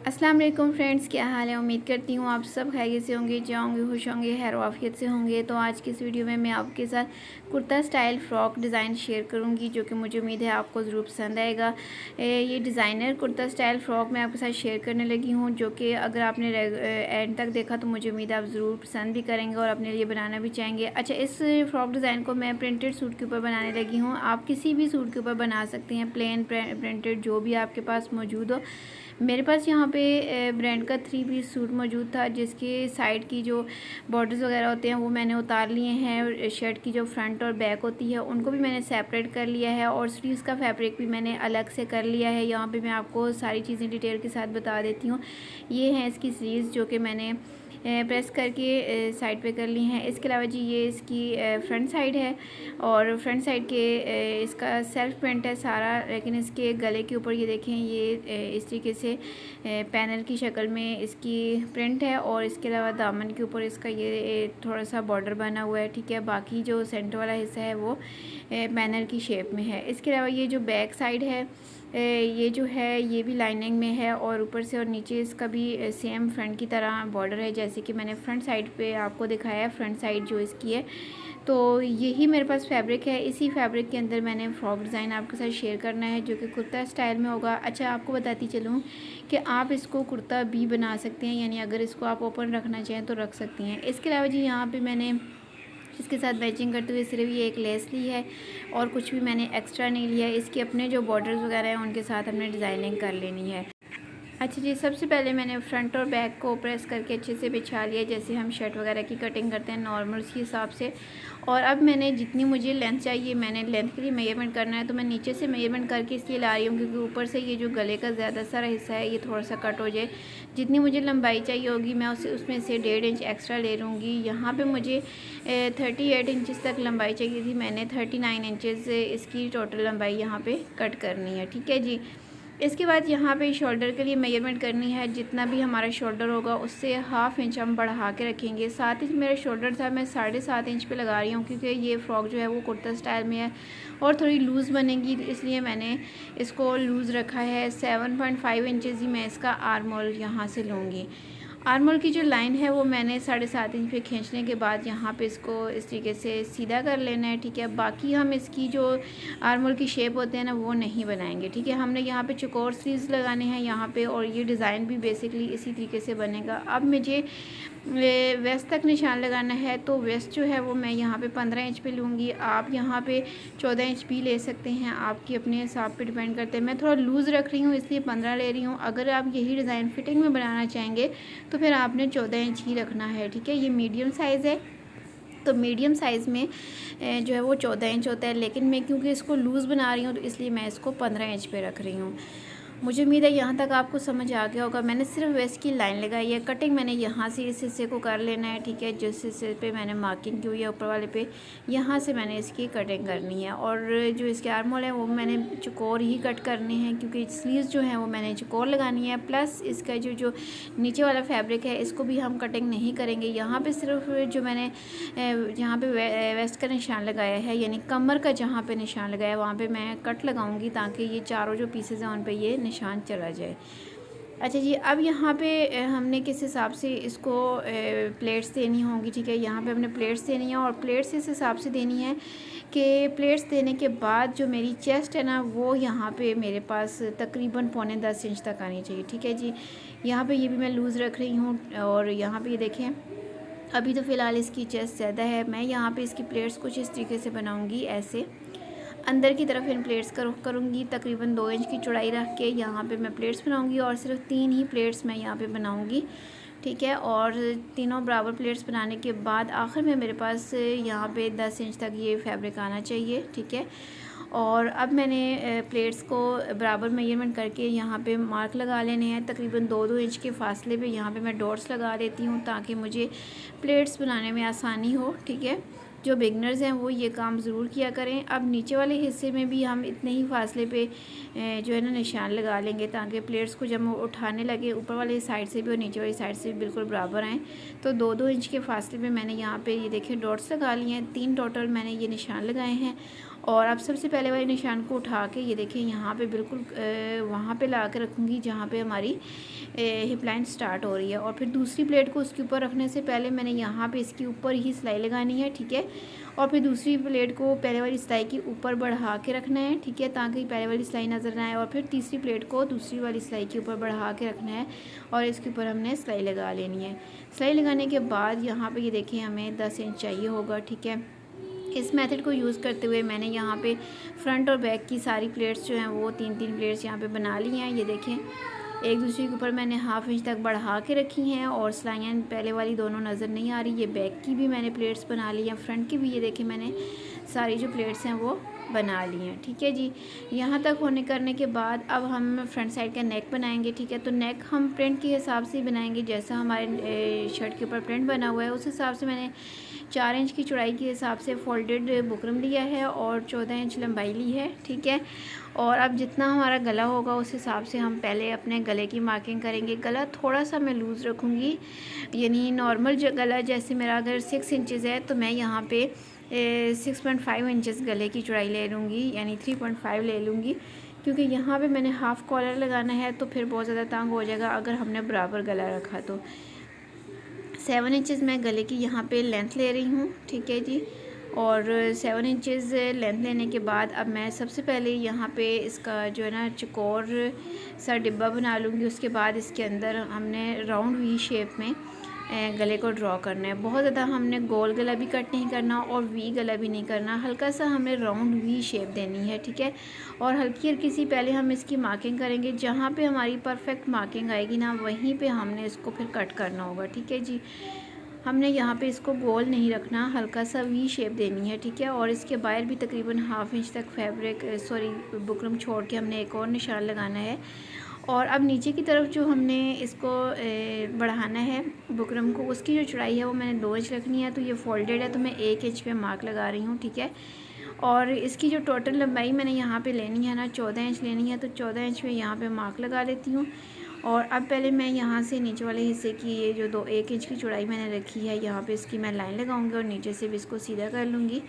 अस्सलाम वालेकुम फ्रेंड्स, क्या हाल है। उम्मीद करती हूँ आप सब खैरियत से होंगे, जाओगे खुश होंगे, खैर आफियत से होंगे। तो आज की इस वीडियो में मैं आपके साथ kurta style frock design share करूँगी, जो कि मुझे उम्मीद है आपको ज़रूर पसंद आएगा। ये डिज़ाइनर कुर्ता स्टाइल फ़्रॉक मैं आपके साथ शेयर करने लगी हूँ, जो कि अगर आपने एंड तक देखा तो मुझे उम्मीद है आप ज़रूर पसंद भी करेंगे और अपने लिए बनाना भी चाहेंगे। अच्छा, इस फ़्रॉक डिज़ाइन को मैं प्रिंटेड सूट के ऊपर बनाने लगी हूँ। आप किसी भी सूट के ऊपर बना सकते हैं, प्लेन प्रिंटेड जो भी आपके पास मौजूद हो। मेरे पास यहाँ पे ब्रांड का 3 पीस सूट मौजूद था, जिसके साइड की जो बॉर्डर्स वगैरह होते हैं वो मैंने उतार लिए हैं, और शर्ट की जो फ्रंट और बैक होती है उनको भी मैंने सेपरेट कर लिया है, और स्लीव्स का फैब्रिक भी मैंने अलग से कर लिया है। यहाँ पे मैं आपको सारी चीज़ें डिटेल के साथ बता देती हूँ। ये हैं इसकी स्लीव्स, जो कि मैंने प्रेस करके साइड पे कर ली हैं। इसके अलावा जी ये इसकी फ्रंट साइड है, और फ्रंट साइड के इसका सेल्फ प्रिंट है सारा, लेकिन इसके गले के ऊपर ये देखें, ये इस तरीके से पैनल की शक्ल में इसकी प्रिंट है, और इसके अलावा दामन के ऊपर इसका ये थोड़ा सा बॉर्डर बना हुआ है। ठीक है, बाकी जो सेंटर वाला हिस्सा है वो पैनल की शेप में है। इसके अलावा ये जो बैक साइड है, ये जो है ये भी लाइनिंग में है, और ऊपर से और नीचे इसका भी सेम फ्रंट की तरह बॉर्डर है, जैसे कि मैंने फ्रंट साइड पे आपको दिखाया है। फ्रंट साइड जो इसकी है, तो यही मेरे पास फैब्रिक है। इसी फैब्रिक के अंदर मैंने फ़्रॉक डिज़ाइन आपके साथ शेयर करना है, जो कि कुर्ता स्टाइल में होगा। अच्छा, आपको बताती चलूँ कि आप इसको कुर्ता भी बना सकते हैं, यानी अगर इसको आप ओपन रखना चाहें तो रख सकती हैं। इसके अलावा जी यहाँ पे मैंने इसके साथ मैचिंग करते हुए सिर्फ ये एक लेस ली है, और कुछ भी मैंने एक्स्ट्रा नहीं लिया है। इसके अपने जो बॉर्डर्स वगैरह हैं उनके साथ हमने डिज़ाइनिंग कर लेनी है। अच्छा जी, सबसे पहले मैंने फ्रंट और बैक को प्रेस करके अच्छे से बिछा लिया, जैसे हम शर्ट वगैरह की कटिंग करते हैं नॉर्मल के हिसाब से। और अब मैंने जितनी मुझे लेंथ चाहिए, मैंने लेंथ के लिए मेजरमेंट करना है, तो मैं नीचे से मेजरमेंट करके इसलिए ला रही हूँ क्योंकि ऊपर से ये जो गले का ज़्यादा सारा हिस्सा है ये थोड़ा सा कट हो जाए। जितनी मुझे लंबाई चाहिए होगी मैं उसमें से 1.5 इंच एक्स्ट्रा ले लूँगी। यहाँ पर मुझे 38 इंचज़ तक लंबाई चाहिए थी, मैंने 39 इंचज़ इसकी टोटल लंबाई यहाँ पर कट करनी है। ठीक है जी। इसके बाद यहाँ पे शोल्डर के लिए मेजरमेंट करनी है। जितना भी हमारा शोल्डर होगा उससे ½ इंच हम बढ़ा के रखेंगे। 7 इंच मेरा शोल्डर था, मैं 7.5 इंच पे लगा रही हूँ, क्योंकि ये फ़्रॉक जो है वो कुर्ता स्टाइल में है और थोड़ी लूज़ बनेगी, इसलिए मैंने इसको लूज़ रखा है। 7.5 इंचज़ ही मैं इसका आर्म होल यहाँ से लूँगी। आर्म होल की जो लाइन है वो मैंने 7.5 इंच पे खींचने के बाद यहाँ पे इसको इस तरीके से सीधा कर लेना है। ठीक है, बाकी हम इसकी जो आर्म होल की शेप होते हैं ना वो नहीं बनाएंगे। ठीक है, हमने यहाँ पे चौकोर स्लीव्स लगाने हैं यहाँ पे, और ये डिज़ाइन भी बेसिकली इसी तरीके से बनेगा। अब मुझे वेस्ट तक निशान लगाना है, तो वेस्ट जो है वो मैं यहाँ पे 15 इंच पे लूँगी। आप यहाँ पे 14 इंच भी ले सकते हैं, आपकी अपने हिसाब पे डिपेंड करते हैं। मैं थोड़ा लूज़ रख रही हूँ इसलिए 15 ले रही हूँ। अगर आप यही डिज़ाइन फिटिंग में बनाना चाहेंगे तो फिर आपने 14 इंच ही रखना है। ठीक है, ये मीडियम साइज़ है, तो मीडियम साइज़ में जो है वो 14 इंच होता है, लेकिन मैं क्योंकि इसको लूज़ बना रही हूँ तो इसलिए मैं इसको 15 इंच पे रख रही हूँ। मुझे उम्मीद है यहाँ तक आपको समझ आ गया होगा। मैंने सिर्फ वेस्ट की लाइन लगाई है, कटिंग मैंने यहाँ से इस हिस्से को कर लेना है। ठीक है, जिस हिस्से पे मैंने मार्किंग की हुई है ऊपर वाले पे, यहाँ से मैंने इसकी कटिंग करनी है। और जो इसके आर्म होल है वो मैंने चौकोर ही कट करने हैं, क्योंकि स्लीव्स जो हैं वो मैंने चौकोर लगानी है। प्लस इसका जो नीचे वाला फैब्रिक है इसको भी हम कटिंग नहीं करेंगे। यहाँ पर सिर्फ जो मैंने यहाँ पर वेस्ट का निशान लगाया है, यानी कमर का जहाँ पर निशान लगाया है वहाँ पर मैं कट लगाऊँगी, ताकि ये चारों जो पीसेज हैं उन पर ये निशान चला जाए। अच्छा जी, अब यहाँ पे हमने किस हिसाब से इसको प्लेट्स देनी होंगी। ठीक है, यहाँ पे हमने प्लेट्स देनी है, और प्लेट्स इस हिसाब से देनी है कि प्लेट्स देने के बाद जो मेरी चेस्ट है ना वो यहाँ पे मेरे पास तकरीबन 9.25 इंच तक आनी चाहिए। ठीक है जी, यहाँ पे ये भी मैं लूज़ रख रही हूँ, और यहाँ पे ये देखें अभी तो फ़िलहाल इसकी चेस्ट ज़्यादा है। मैं यहाँ पे इसकी प्लेट्स कुछ इस तरीके से बनाऊँगी, ऐसे अंदर की तरफ इन प्लेट्स का रुख करूँगी, तकरीबन 2 इंच की चौड़ाई रख के यहाँ पे मैं प्लेट्स बनाऊँगी, और सिर्फ 3 ही प्लेट्स मैं यहाँ पे बनाऊँगी। ठीक है, और तीनों बराबर प्लेट्स बनाने के बाद आखिर में मेरे पास यहाँ पे 10 इंच तक ये फैब्रिक आना चाहिए। ठीक है, और अब मैंने प्लेट्स को बराबर मेजरमेंट करके यहाँ पे मार्क लगा लेने हैं। तकरीबन 2-2 इंच के फासले पे यहाँ पे मैं डॉट्स लगा देती हूँ, ताकि मुझे प्लेट्स बनाने में आसानी हो। ठीक है, जो बिगनर्स हैं वो ये काम ज़रूर किया करें। अब नीचे वाले हिस्से में भी हम इतने ही फासले पे जो है ना निशान लगा लेंगे, ताकि प्लेट्स को जब उठाने लगे ऊपर वाली साइड से भी और नीचे वाली साइड से भी बिल्कुल बराबर आएँ। तो 2-2 इंच के फासले पे मैंने यहाँ पे ये देखें डॉट्स लगा लिए हैं। 3 टोटल मैंने ये निशान लगाए हैं, और अब सबसे पहले वाले निशान को उठा के ये देखें यहाँ पे बिल्कुल वहाँ पे ला के रखूँगी जहाँ पे हमारी हिप लाइन स्टार्ट हो रही है। और फिर दूसरी प्लेट को उसके ऊपर रखने से पहले मैंने यहाँ पे इसके ऊपर ही सिलाई लगानी है, ठीक है। और फिर दूसरी प्लेट को पहले वाली सिलाई के ऊपर बढ़ा के रखना है, ठीक है, ताकि पहले वाली सिलाई नज़र ना आए। और फिर तीसरी प्लेट को दूसरी वाली सिलाई के ऊपर बढ़ा के रखना है और इसके ऊपर हमने सिलाई लगा लेनी है। सिलाई लगाने के बाद यहाँ पे ये देखें हमें 10 इंच चाहिए होगा, ठीक है। इस मेथड को यूज़ करते हुए मैंने यहाँ पे फ्रंट और बैक की सारी प्लेट्स जो हैं वो 3-3 प्लेट्स यहाँ पे बना ली हैं। ये देखें एक दूसरे के ऊपर मैंने हाफ इंच तक बढ़ा के रखी हैं और सिलाइयाँ पहले वाली दोनों नज़र नहीं आ रही। ये बैक की भी मैंने प्लेट्स बना ली हैं, फ्रंट की भी ये देखें मैंने सारी जो प्लेट्स हैं वो बना ली हैं, ठीक है जी। यहाँ तक होने करने के बाद अब हम फ्रंट साइड का नेक बनाएंगे, ठीक है। तो नेक हम प्रिंट के हिसाब से बनाएंगे, जैसा हमारे शर्ट के ऊपर प्रिंट बना हुआ है उस हिसाब से मैंने 4 इंच की चौड़ाई के हिसाब से फोल्डेड बुकरम लिया है और 14 इंच लंबाई ली है, ठीक है। और अब जितना हमारा गला होगा उस हिसाब से हम पहले अपने गले की मार्किंग करेंगे। गला थोड़ा सा मैं लूज़ रखूँगी, यानी नॉर्मल जो गला जैसे मेरा अगर 6 इंचज़ है तो मैं यहाँ पे 6.5 इंचज़ गले की चौड़ाई ले लूँगी, यानी 3.5 ले लूँगी, क्योंकि यहाँ पे मैंने हाफ़ कॉलर लगाना है तो फिर बहुत ज़्यादा तंग हो जाएगा अगर हमने बराबर गला रखा तो। 7 इंचज़ मैं गले की यहाँ पे लेंथ ले रही हूँ, ठीक है जी। और 7 इंचज़ लेंथ लेने के बाद अब मैं सबसे पहले यहाँ पे इसका जो है ना चकोर सा डिब्बा बना लूँगी। उसके बाद इसके अंदर हमने राउंड वी शेप में गले को ड्रॉ करना है। बहुत ज़्यादा हमने गोल गला भी कट नहीं करना और वी गला भी नहीं करना, हल्का सा हमने राउंड वी शेप देनी है, ठीक है। और हल्की हल्की सी पहले हम इसकी मार्किंग करेंगे, जहाँ पे हमारी परफेक्ट मार्किंग आएगी ना वहीं पे हमने इसको फिर कट करना होगा, ठीक है जी। हमने यहाँ पे इसको गोल नहीं रखना, हल्का सा वी शेप देनी है, ठीक है। और इसके बाहर भी तकरीबन हाफ इंच तक बुकरम छोड़ के हमने एक और निशान लगाना है। और अब नीचे की तरफ जो हमने इसको बढ़ाना है बुकरम को, उसकी जो चौड़ाई है वो मैंने 2 इंच रखनी है। तो ये फोल्डेड है तो मैं 1 इंच पे मार्क लगा रही हूँ, ठीक है। और इसकी जो टोटल लंबाई मैंने यहाँ पे लेनी है ना 14 इंच लेनी है, तो 14 इंच में यहाँ पे मार्क लगा लेती हूँ। और अब पहले मैं यहाँ से नीचे वाले हिस्से की ये जो 1 इंच की चौड़ाई मैंने रखी है यहाँ पे इसकी मैं लाइन लगाऊंगी और नीचे से भी इसको सीधा कर लूँगी।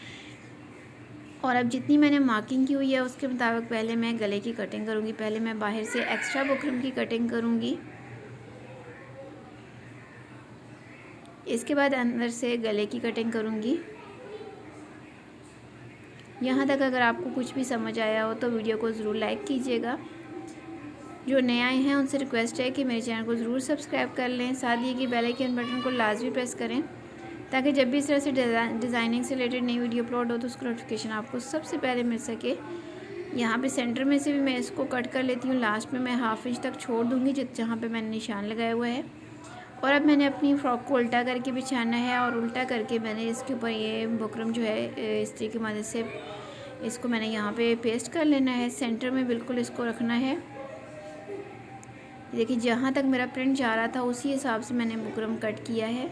और अब जितनी मैंने मार्किंग की हुई है उसके मुताबिक पहले मैं गले की कटिंग करूँगी। पहले मैं बाहर से एक्स्ट्रा बुकरम की कटिंग करूँगी, इसके बाद अंदर से गले की कटिंग करूँगी। यहाँ तक अगर आपको कुछ भी समझ आया हो तो वीडियो को ज़रूर लाइक कीजिएगा। जो नए आए हैं उनसे रिक्वेस्ट है कि मेरे चैनल को ज़रूर सब्सक्राइब कर लें, साथ ही कि बेल आइकन बटन को लाजमी प्रेस करें ताकि जब भी इस तरह से डिज़ाइनिंग से रिलेटेड नई वीडियो अपलोड हो तो उसका नोटिफिकेशन आपको सबसे पहले मिल सके। यहाँ पे सेंटर में से भी मैं इसको कट कर लेती हूँ, लास्ट में मैं हाफ इंच तक छोड़ दूँगी जहाँ पे मैंने निशान लगाया हुआ है। और अब मैंने अपनी फ्रॉक को उल्टा करके बिछाना है और उल्टा करके मैंने इसके ऊपर ये बुकरम जो है इस्त्री की मदद से इसको मैंने यहाँ पे पेस्ट कर लेना है। सेंटर में बिल्कुल इसको रखना है। देखिए जहाँ तक मेरा प्रिंट जा रहा था उसी हिसाब से मैंने बुकरम कट किया है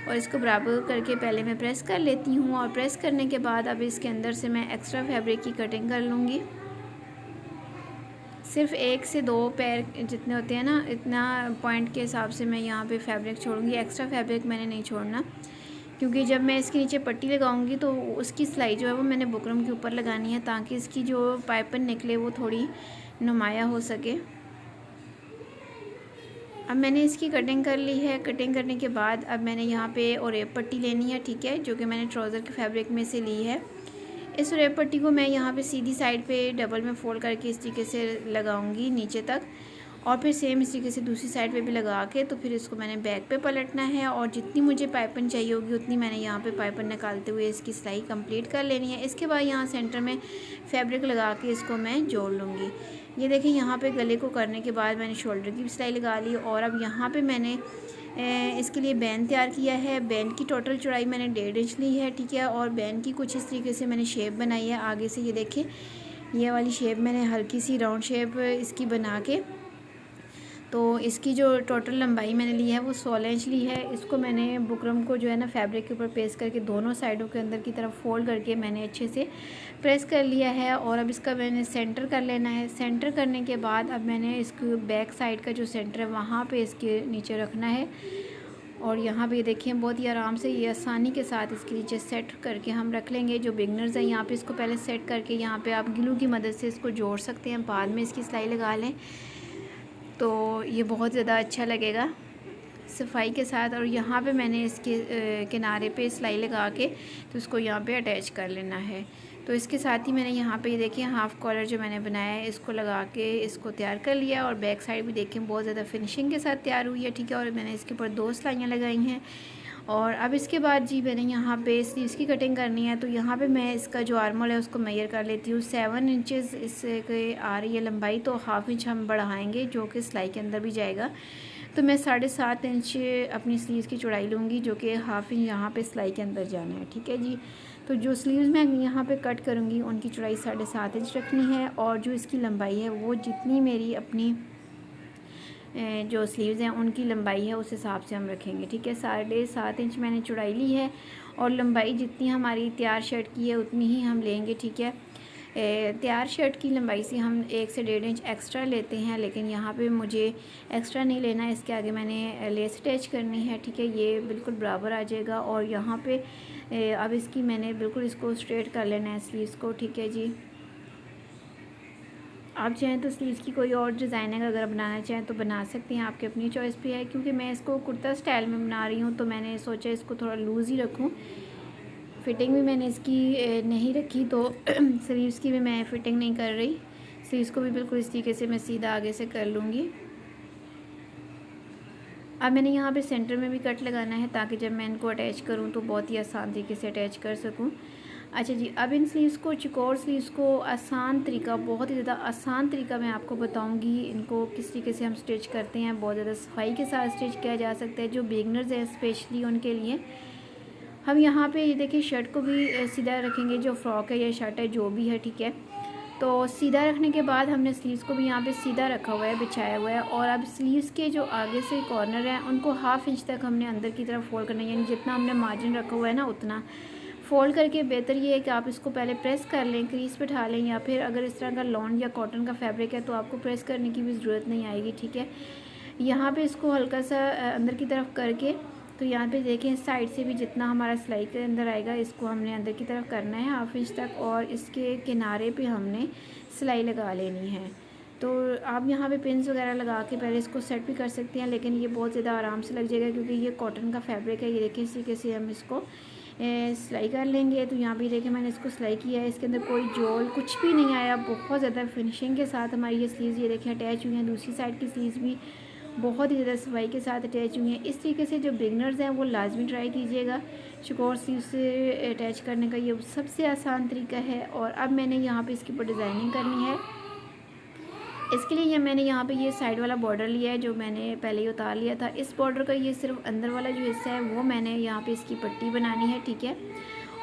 और इसको बराबर करके पहले मैं प्रेस कर लेती हूँ। और प्रेस करने के बाद अब इसके अंदर से मैं एक्स्ट्रा फैब्रिक की कटिंग कर लूँगी। सिर्फ 1 से 2 पैर जितने होते हैं ना इतना पॉइंट के हिसाब से मैं यहाँ पे फैब्रिक छोड़ूंगी। एक्स्ट्रा फैब्रिक मैंने नहीं छोड़ना, क्योंकि जब मैं इसके नीचे पट्टी लगाऊंगी तो उसकी सिलाई जो है वो मैंने बुकरम के ऊपर लगानी है ताकि इसकी जो पाइपिंग निकले वो थोड़ी नुमाया हो सके। अब मैंने इसकी कटिंग कर ली है। कटिंग करने के बाद अब मैंने यहाँ पे ओरेप पट्टी लेनी है, ठीक है, जो कि मैंने ट्राउज़र के फैब्रिक में से ली है। इस ओरेप पट्टी को मैं यहाँ पे सीधी साइड पे डबल में फोल्ड करके इस तरीके से लगाऊंगी नीचे तक और फिर सेम इस तरीके से दूसरी साइड पे भी लगा के तो फिर इसको मैंने बैक पे पलटना है और जितनी मुझे पाइपिंग चाहिए होगी उतनी मैंने यहाँ पे पाइपिंग निकालते हुए इसकी सिलाई कंप्लीट कर लेनी है। इसके बाद यहाँ सेंटर में फैब्रिक लगा के इसको मैं जोड़ लूँगी। ये देखिए यहाँ पे गले को करने के बाद मैंने शोल्डर की भी सिलाई लगा ली और अब यहाँ पे मैंने इसके लिए बैंड तैयार किया है। बैंड की टोटल चौड़ाई मैंने 1.5 इंच ली है, ठीक है। और बैंड की कुछ इस तरीके से मैंने शेप बनाई है आगे से। ये देखिए ये वाली शेप मैंने हल्की सी राउंड शेप इसकी बना के तो इसकी जो टोटल लंबाई मैंने ली है वो 16 इंच ली है। इसको मैंने बुकरम को जो है ना फैब्रिक के ऊपर पेस्ट करके दोनों साइडों के अंदर की तरफ फोल्ड करके मैंने अच्छे से प्रेस कर लिया है और अब इसका मैंने सेंटर कर लेना है। सेंटर करने के बाद अब मैंने इसको बैक साइड का जो सेंटर है वहाँ पे इसके नीचे रखना है और यहाँ पे देखिए बहुत ही आराम से ये आसानी के साथ इसके नीचे सेट करके हम रख लेंगे। जो बिगनर्स हैं यहाँ पे इसको पहले सेट करके यहाँ पे आप ग्लू की मदद से इसको जोड़ सकते हैं, बाद में इसकी सिलाई लगा लें तो ये बहुत ज़्यादा अच्छा लगेगा सफाई के साथ। और यहाँ पे मैंने इसके किनारे पे सिलाई लगा के तो इसको यहाँ पे अटैच कर लेना है। तो इसके साथ ही मैंने यहाँ पे ये देखिए हाफ़ कॉलर जो मैंने बनाया है इसको लगा के इसको तैयार कर लिया। और बैक साइड भी देखें बहुत ज़्यादा फिनिशिंग के साथ तैयार हुई है, ठीक है। और मैंने इसके ऊपर 2 सिलाइयाँ लगाई हैं। और अब इसके बाद जी मैंने यहाँ पे स्लीव्स की कटिंग करनी है। तो यहाँ पे मैं इसका जो आर्मोल है उसको मेजर कर लेती हूँ। 7 इंचेस इसके आ रही है लंबाई, तो हाफ़ इंच हम बढ़ाएंगे जो कि सिलाई के अंदर भी जाएगा। तो मैं 7.5 इंच अपनी स्लीव्स की चौड़ाई लूँगी, जो कि हाफ़ इंच यहाँ पे सिलाई के अंदर जाना है, ठीक है जी। तो जो स्लीव्स मैं यहाँ पे कट करूँगी उनकी चौड़ाई 7.5 इंच रखनी है। और जो इसकी लंबाई है वो जितनी मेरी अपनी जो स्लीव्स हैं उनकी लंबाई है उस हिसाब से हम रखेंगे, ठीक है। 7.5 इंच मैंने चौड़ाई ली है और लंबाई जितनी हमारी तैयार शर्ट की है उतनी ही हम लेंगे, ठीक है। तैयार शर्ट की लंबाई से हम 1 से 1.5 इंच एक्स्ट्रा लेते हैं, लेकिन यहाँ पे मुझे एक्स्ट्रा नहीं लेना है। इसके आगे मैंने लेस अटैच करनी है, ठीक है। ये बिल्कुल बराबर आ जाएगा। और यहाँ पे अब इसकी मैंने बिल्कुल इसको स्ट्रेट कर लेना है स्लीव्स को, ठीक है जी। आप चाहें तो स्लीव्स की कोई और डिज़ाइनिंग अगर बनाना चाहें तो बना सकते हैं, आपकी अपनी चॉइस पे है। क्योंकि मैं इसको कुर्ता स्टाइल में बना रही हूँ तो मैंने सोचा इसको थोड़ा लूज़ ही रखूँ। फ़िटिंग भी मैंने इसकी नहीं रखी, तो स्लीव्स की भी मैं फ़िटिंग नहीं कर रही। स्लीव्स को भी बिल्कुल इस तरीके से मैं सीधा आगे से कर लूँगी। अब मैंने यहाँ पे सेंटर में भी कट लगाना है ताकि जब मैं इनको अटैच करूँ तो बहुत ही आसान तरीके से अटैच कर सकूँ। अच्छा जी, अब इन स्लीव्स को चौकोर स्लीव्स को आसान तरीका, बहुत ही ज़्यादा आसान तरीका मैं आपको बताऊंगी इनको किस तरीके से हम स्टिच करते हैं। बहुत ज़्यादा सफाई के साथ स्टिच किया जा सकता है। जो बिगनर्स हैं स्पेशली उनके लिए हम यहाँ पे ये देखिए शर्ट को भी सीधा रखेंगे, जो फ्रॉक है या शर्ट है जो भी है, ठीक है। तो सीधा रखने के बाद हमने स्लीव्स को भी यहाँ पे सीधा रखा हुआ है, बिछाया हुआ है। और अब स्लीव्स के जो आगे से कॉर्नर हैं उनको हाफ़ इंच तक हमने अंदर की तरफ फोल्ड करना है, यानी जितना हमने मार्जिन रखा हुआ है ना उतना फ़ोल्ड करके। बेहतर ये है कि आप इसको पहले प्रेस कर लें, क्रीज पे उठा लें, या फिर अगर इस तरह का लॉन या कॉटन का फैब्रिक है तो आपको प्रेस करने की भी ज़रूरत नहीं आएगी, ठीक है। यहाँ पे इसको हल्का सा अंदर की तरफ करके, तो यहाँ पे देखें साइड से भी जितना हमारा सिलाई के अंदर आएगा इसको हमने अंदर की तरफ करना है हाफ़ इंच तक। और इसके किनारे पे हमने सिलाई लगा लेनी है। तो आप यहाँ पे पिन्स वगैरह लगा के पहले इसको सेट भी कर सकते हैं, लेकिन ये बहुत ज़्यादा आराम से लग जाएगा क्योंकि ये कॉटन का फैब्रिक है। ये देखिए इसी तरीके से हम इसको सिलाई कर लेंगे। तो यहाँ पे देखिए मैंने इसको सिलाई किया है, इसके अंदर कोई जोल कुछ भी नहीं आया। बहुत ज़्यादा फिनिशिंग के साथ हमारी ये स्लीव्स ये देखिए अटैच हुई हैं। दूसरी साइड की स्लीव्स भी बहुत ही ज़्यादा सफाई के साथ अटैच हुई हैं। इस तरीके से जो बिगनर्स हैं वो लाजमी ट्राई कीजिएगा। चौकोर स्लीव से अटैच करने का ये सबसे आसान तरीका है। और अब मैंने यहाँ पे इसके ऊपर डिज़ाइनिंग करनी है। इसके लिए मैंने यहाँ पे ये साइड वाला बॉर्डर लिया है जो मैंने पहले ही उतार लिया था। इस बॉर्डर का ये सिर्फ अंदर वाला जो हिस्सा है वो मैंने यहाँ पे इसकी पट्टी बनानी है, ठीक है।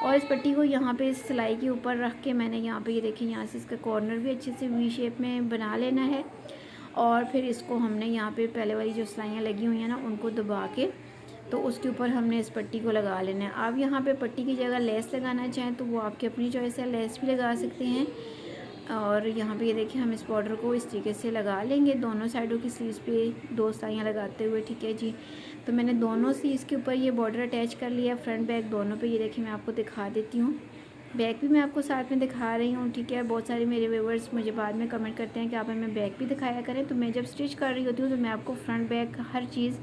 और इस पट्टी को यहाँ पे इस सिलाई के ऊपर रख के मैंने यहाँ पे ये देखिए यहाँ से इसका कॉर्नर भी अच्छे से वी शेप में बना लेना है। और फिर इसको हमने यहाँ पे पहले वाली जो सिलाइयाँ लगी हुई हैं ना उनको दबा के तो उसके ऊपर हमने इस पट्टी को लगा लेना है। आप यहाँ पे पट्टी की जगह लेस लगाना चाहें तो वो आपकी अपनी चॉइस है, लेस भी लगा सकते हैं। और यहाँ पे ये देखिए हम इस बॉर्डर को इस तरीके से लगा लेंगे दोनों साइडों की स्लीव्स पे 2 सिलाइयाँ लगाते हुए, ठीक है जी। तो मैंने दोनों स्लीव्स के ऊपर ये बॉर्डर अटैच कर लिया, फ्रंट बैक दोनों पे। ये देखिए मैं आपको दिखा देती हूँ, बैक भी मैं आपको साथ में दिखा रही हूँ, ठीक है। बहुत सारे मेरे व्यूअर्स मुझे बाद में कमेंट करते हैं कि आप हमें बैक भी दिखाया करें। तो मैं जब स्टिच कर रही होती हूँ तो मैं आपको फ्रंट बैक हर चीज़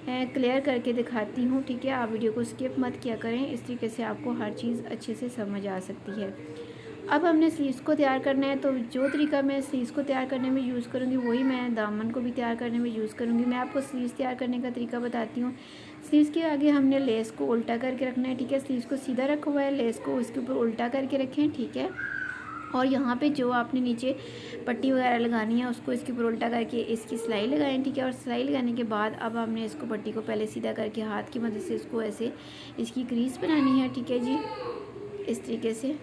क्लियर करके दिखाती हूँ, ठीक है। आप वीडियो को स्किप मत किया करें, इस तरीके से आपको हर चीज़ अच्छे से समझ आ सकती है। अब हमने स्लीव्स को तैयार करना है। तो जो तरीका मैं स्लीव्स को तैयार करने में यूज़ करूँगी वही मैं दामन को भी तैयार करने में यूज़ करूँगी। मैं आपको स्लीव्स तैयार करने का तरीका बताती हूँ। स्लीव्स के आगे हमने लेस को उल्टा करके रखना है, ठीक है। स्लीव्स को सीधा रखा हुआ है, लेस को उसके ऊपर उल्टा करके रखें, ठीक है। और यहाँ पे जो आपने नीचे पट्टी वगैरह लगानी है उसको इसके ऊपर उल्टा करके इसकी सिलाई लगाएं, ठीक है। और सिलाई लगाने के बाद अब हमने इसको पट्टी को पहले सीधा करके हाथ की मदद से इसको ऐसे इसकी क्रीज बनानी है, ठीक है जी, इस तरीके से।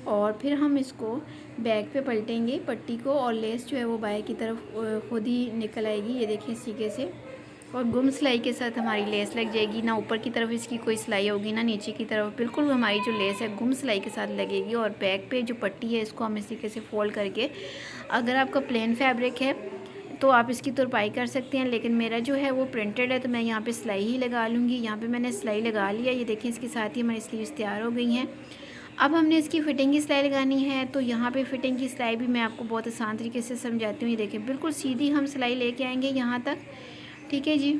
और फिर हम इसको बैक पे पलटेंगे पट्टी को, और लेस जो है वो बाएं की तरफ खुद ही निकल आएगी, ये देखिए इस तरीके से। और गुम सिलाई के साथ हमारी लेस लग जाएगी, ना ऊपर की तरफ इसकी कोई सिलाई होगी ना नीचे की तरफ, बिल्कुल हमारी जो लेस है गुम सिलाई के साथ लगेगी। और बैक पे जो पट्टी है इसको हम इस तरीके से फोल्ड करके, अगर आपका प्लेन फैब्रिक है तो आप इसकी तुरपाई कर सकते हैं, लेकिन मेरा जो है वो प्रिंटेड है तो मैं यहाँ पे सिलाई ही लगा लूँगी। यहाँ पे मैंने सिलाई लगा लिया, ये देखें इसके साथ ही हमारी स्लीव्स तैयार हो गई हैं। अब हमने इसकी फ़िटिंग की सिलाई लगानी है, तो यहाँ पे फ़िटिंग की सिलाई भी मैं आपको बहुत आसान तरीके से समझाती हूँ। ये देखें बिल्कुल सीधी हम सिलाई लेके आएंगे यहाँ तक, ठीक है जी।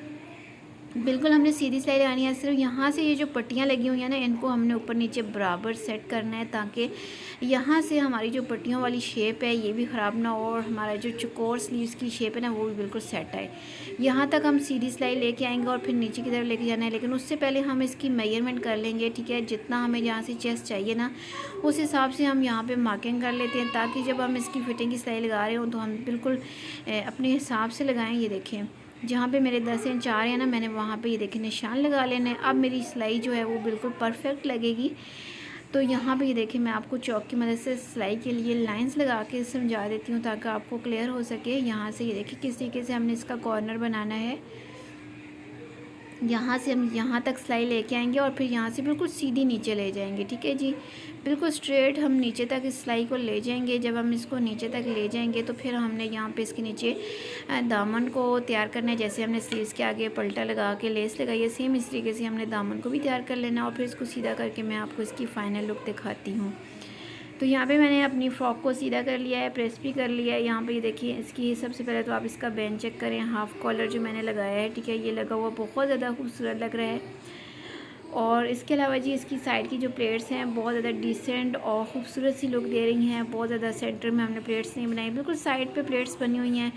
बिल्कुल हमने सीधी सिलाई लगानी है। सिर्फ यहाँ से ये जो पट्टियाँ लगी हुई हैं ना, इनको हमने ऊपर नीचे बराबर सेट करना है, ताकि यहाँ से हमारी जो पट्टियों वाली शेप है ये भी ख़राब ना हो और हमारा जो चौकोर स्लीव्स की शेप है ना वो भी बिल्कुल सेट आए। यहाँ तक हम सीधी सिलाई लेके आएंगे और फिर नीचे की तरफ लेके जाना है, लेकिन उससे पहले हम इसकी मेजरमेंट कर लेंगे, ठीक है। जितना हमें यहाँ से चेस्ट चाहिए ना उस हिसाब से हम यहाँ पर मार्किंग कर लेते हैं, ताकि जब हम इसकी फ़िटिंग की सिलाई लगा रहे हों तो हम बिल्कुल अपने हिसाब से लगाएँ। ये देखें जहाँ पे मेरे 10 इंच आ रहे हैं ना, मैंने वहाँ पे ये देखें निशान लगा लेने। अब मेरी सिलाई जो है वो बिल्कुल परफेक्ट लगेगी। तो यहाँ पे ये देखें मैं आपको चौक की मदद से सिलाई के लिए लाइंस लगा के समझा देती हूँ ताकि आपको क्लियर हो सके। यहाँ से ये देखिए किस तरीके से हमने इसका कॉर्नर बनाना है। यहाँ से हम यहाँ तक सिलाई लेके आएंगे और फिर यहाँ से बिल्कुल सीधी नीचे ले जाएंगे, ठीक है जी। बिल्कुल स्ट्रेट हम नीचे तक इस सिलाई को ले जाएंगे। जब हम इसको नीचे तक ले जाएंगे तो फिर हमने यहाँ पे इसके नीचे दामन को तैयार करना है। जैसे हमने स्लीव्स के आगे पल्टा लगा के लेस लगाई है, सेम इस तरीके से हमने दामन को भी तैयार कर लेना और फिर इसको सीधा करके मैं आपको इसकी फ़ाइनल लुक दिखाती हूँ। तो यहाँ पे मैंने अपनी फ़्रॉक को सीधा कर लिया है, प्रेस भी कर लिया है। यहाँ पे ये देखिए इसकी सबसे पहले तो आप इसका बैंड चेक करें। हाफ़ कॉलर जो मैंने लगाया है, ठीक है, ये लगा हुआ बहुत ज़्यादा खूबसूरत लग रहा है। और इसके अलावा जी इसकी साइड की जो प्लेट्स हैं बहुत ज़्यादा डिसेंट और ख़ूबसूरत सी लुक दे रही हैं। बहुत ज़्यादा सेंटर में हमने प्लेट्स नहीं बनाई, बिल्कुल साइड पे प्लेट्स बनी हुई हैं।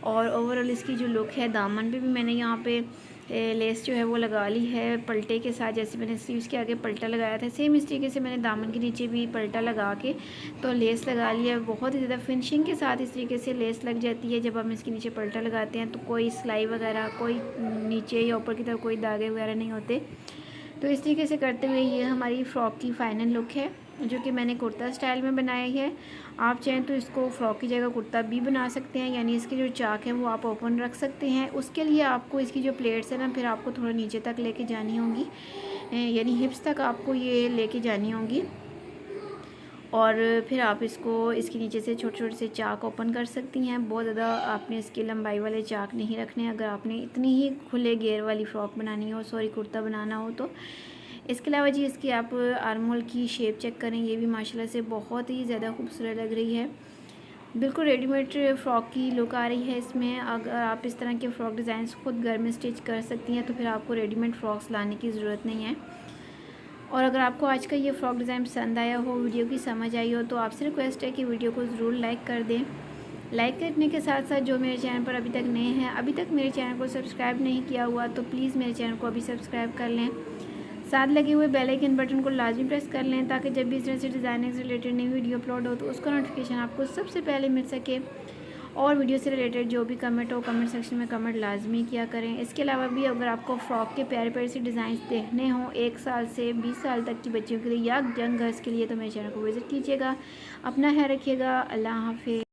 और ओवरऑल इसकी जो लुक है, दामन पे भी मैंने यहाँ पे लेस जो है वो लगा ली है पलटे के साथ। जैसे मैंने स्लीव्स के आगे पलटा लगाया था, सेम इस तरीके से मैंने दामन के नीचे भी पलटा लगा के तो लेस लगा लिया है। बहुत ही ज़्यादा फिनिशिंग के साथ इस तरीके से लेस लग जाती है। जब हम इसके नीचे पलटा लगाते हैं तो कोई सिलाई वगैरह, कोई नीचे या ऊपर की तरफ कोई दागे वगैरह नहीं होते। तो इस तरीके से करते हुए ये हमारी फ़्रॉक की फ़ाइनल लुक है, जो कि मैंने कुर्ता स्टाइल में बनाई है। आप चाहें तो इसको फ़्रॉक की जगह कुर्ता भी बना सकते हैं, यानी इसके जो चाक है वो आप ओपन रख सकते हैं। उसके लिए आपको इसकी जो प्लेट्स है ना, फिर आपको थोड़ा नीचे तक लेके जानी होंगी, यानी हिप्स तक आपको ये लेके जानी होंगी। और फिर आप इसको इसके नीचे से छोटे छोटे से चाक ओपन कर सकती हैं। बहुत ज़्यादा आपने इसकी लंबाई वाले चाक नहीं रखने अगर आपने इतनी ही खुले घेर वाली फ़्रॉक बनानी हो, सॉरी कुर्ता बनाना हो तो। इसके अलावा जी इसकी आप आर्म होल की शेप चेक करें, ये भी माशाल्लाह से बहुत ही ज़्यादा खूबसूरत लग रही है। बिल्कुल रेडीमेड फ़्रॉक की लुक आ रही है इसमें। अगर आप इस तरह के फ़्रॉक डिज़ाइंस खुद घर में स्टिच कर सकती हैं तो फिर आपको रेडीमेड फ़्रॉक्स लाने की ज़रूरत नहीं है। और अगर आपको आज का ये फ़्रॉक डिज़ाइन पसंद आया हो, वीडियो की समझ आई हो, तो आपसे रिक्वेस्ट है कि वीडियो को ज़रूर लाइक कर दें। लाइक करने के साथ साथ जो मेरे चैनल पर अभी तक नए हैं, अभी तक मेरे चैनल को सब्सक्राइब नहीं किया हुआ, तो प्लीज़ मेरे चैनल को अभी सब्सक्राइब कर लें। साथ लगे हुए बेल आइकन बटन को लाजमी प्रेस कर लें, ताकि जब भी इस तरह से डिज़ाइनिंग से रिलेटेड नई वीडियो अपलोड हो तो उसका नोटिफिकेशन आपको सबसे पहले मिल सके। और वीडियो से रिलेटेड जो भी कमेंट हो, कमेंट सेक्शन में कमेंट लाजमी किया करें। इसके अलावा भी अगर आपको फ़्रॉक के प्यारे प्यारे से डिज़ाइन देखने हों 1 साल से 20 साल तक की बच्चियों के लिए या यंग गर्ल्स के लिए, तो मेरे चैनल को विज़िट कीजिएगा। अपना ख्याल रखिएगा। अल्लाह हाफ़िज़।